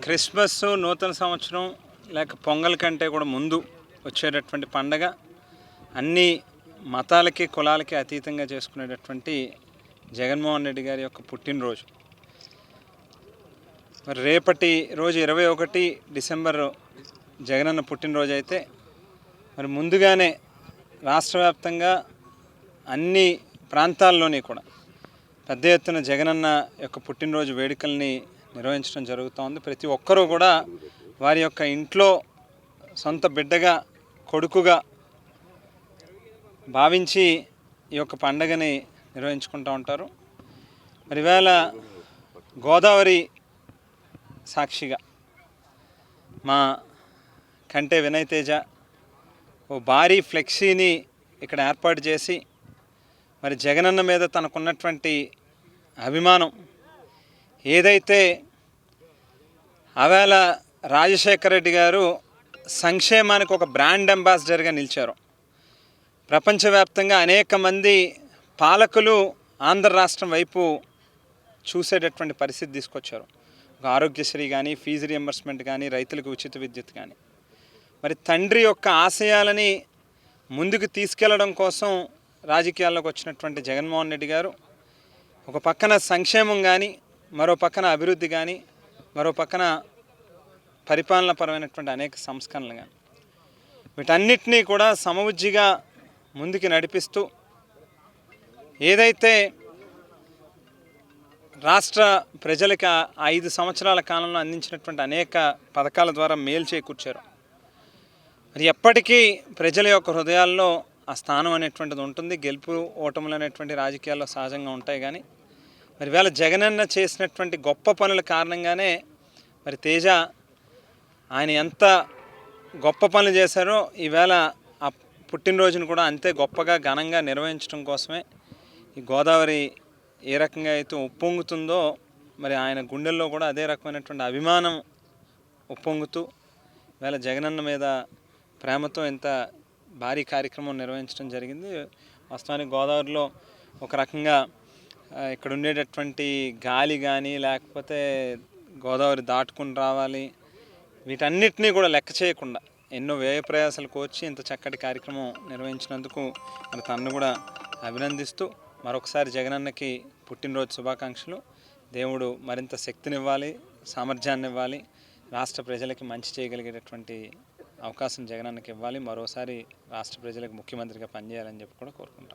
Christmas నూతన సంవత్సరం లేక పొంగల్ కంటే కూడా ముందు వచ్చేటటువంటి పండగ అన్ని మతాలకి కులాలకి అతీతంగా చేసుకునేటటువంటి జగన్మోహన్ రెడ్డి గారి యొక్క పుట్టినరోజు. మరి రేపటి రోజు 21 డిసెంబర్ జగనన్న పుట్టినరోజు అయితే మరి ముందుగానే రాష్ట్ర వ్యాప్తంగా అన్ని ప్రాంతాల్లోని కూడా పెద్ద ఎత్తున జగనన్న యొక్క పుట్టినరోజు వేడుకల్ని నిర్వహించడం జరుగుతోంది. ప్రతి ఒక్కరూ కూడా వారి యొక్క ఇంట్లో సొంత బిడ్డగా కొడుకుగా భావించి ఈ యొక్క పండగని నిర్వహించుకుంటూ ఉంటారు. మరి ఇవాళ గోదావరి సాక్షిగా మా కంటే వినయ్ తేజ ఓ భారీ ఫ్లెక్సీని ఇక్కడ ఏర్పాటు చేసి మరి జగనన్న మీద తనకున్నటువంటి అభిమానం ఏదైతే ఆవేళ రాజశేఖర రెడ్డి గారు సంక్షేమానికి ఒక బ్రాండ్ అంబాసిడర్గా నిలిచారు. ప్రపంచవ్యాప్తంగా అనేక మంది పాలకులు ఆంధ్ర రాష్ట్రం వైపు చూసేటటువంటి పరిస్థితి తీసుకొచ్చారు. ఒక ఆరోగ్యశ్రీ కానీ, ఫీజు రియంబర్స్మెంట్ కానీ, రైతులకు ఉచిత విద్యుత్ కానీ. మరి తండ్రి యొక్క ఆశయాలని ముందుకు తీసుకెళ్లడం కోసం రాజకీయాల్లోకి వచ్చినటువంటి జగన్మోహన్ రెడ్డి గారు ఒక పక్కన సంక్షేమం కానీ, మరో పక్కన అభివృద్ధి కానీ, మరో పక్కన పరిపాలనాపరమైనటువంటి అనేక సంస్కరణలు కానీ వీటన్నిటినీ కూడా సమవుజ్జిగా ముందుకు నడిపిస్తూ ఏదైతే రాష్ట్ర ప్రజలకి 5 సంవత్సరాల కాలంలో అందించినటువంటి అనేక పథకాల ద్వారా మేలు చేకూర్చారు. మరి ఎప్పటికీ ప్రజల యొక్క హృదయాల్లో ఆ స్థానం అనేటువంటిది ఉంటుంది. గెలుపు ఓటములు అనేటువంటి రాజకీయాల్లో సహజంగా ఉంటాయి. కానీ మరి ఇవాళ జగనన్న చేసినటువంటి గొప్ప పనుల కారణంగానే మరి తేజ ఆయన ఎంత గొప్ప పనులు చేశారో ఈవేళ ఆ పుట్టినరోజును కూడా అంతే గొప్పగా ఘనంగా నిర్వహించడం కోసమే ఈ గోదావరి ఏ రకంగా అయితే ఉప్పొంగుతుందో మరి ఆయన గుండెల్లో కూడా అదే రకమైనటువంటి అభిమానం ఉప్పొంగుతూ ఈవేళ జగనన్న మీద ప్రేమతో ఇంత భారీ కార్యక్రమం నిర్వహించడం జరిగింది. వాస్తవానికి గోదావరిలో ఒక రకంగా ఇక్కడ ఉండేటటువంటి గాలి కానీ, లేకపోతే గోదావరి దాటుకుని రావాలి, వీటన్నిటినీ కూడా లెక్క చేయకుండా ఎన్నో వ్యయ ప్రయాసాలు కోర్చి ఇంత చక్కటి కార్యక్రమం నిర్వహించినందుకు మరి తనను కూడా అభినందిస్తూ మరొకసారి జగనన్నకి పుట్టినరోజు శుభాకాంక్షలు. దేవుడు మరింత శక్తినివ్వాలి, సామర్థ్యాన్ని ఇవ్వాలి, రాష్ట్ర ప్రజలకి మంచి చేయగలిగేటటువంటి అవకాశం జగనన్నకి ఇవ్వాలి, మరోసారి రాష్ట్ర ప్రజలకు ముఖ్యమంత్రిగా పనిచేయాలని చెప్పి కూడా కోరుకుంటాం.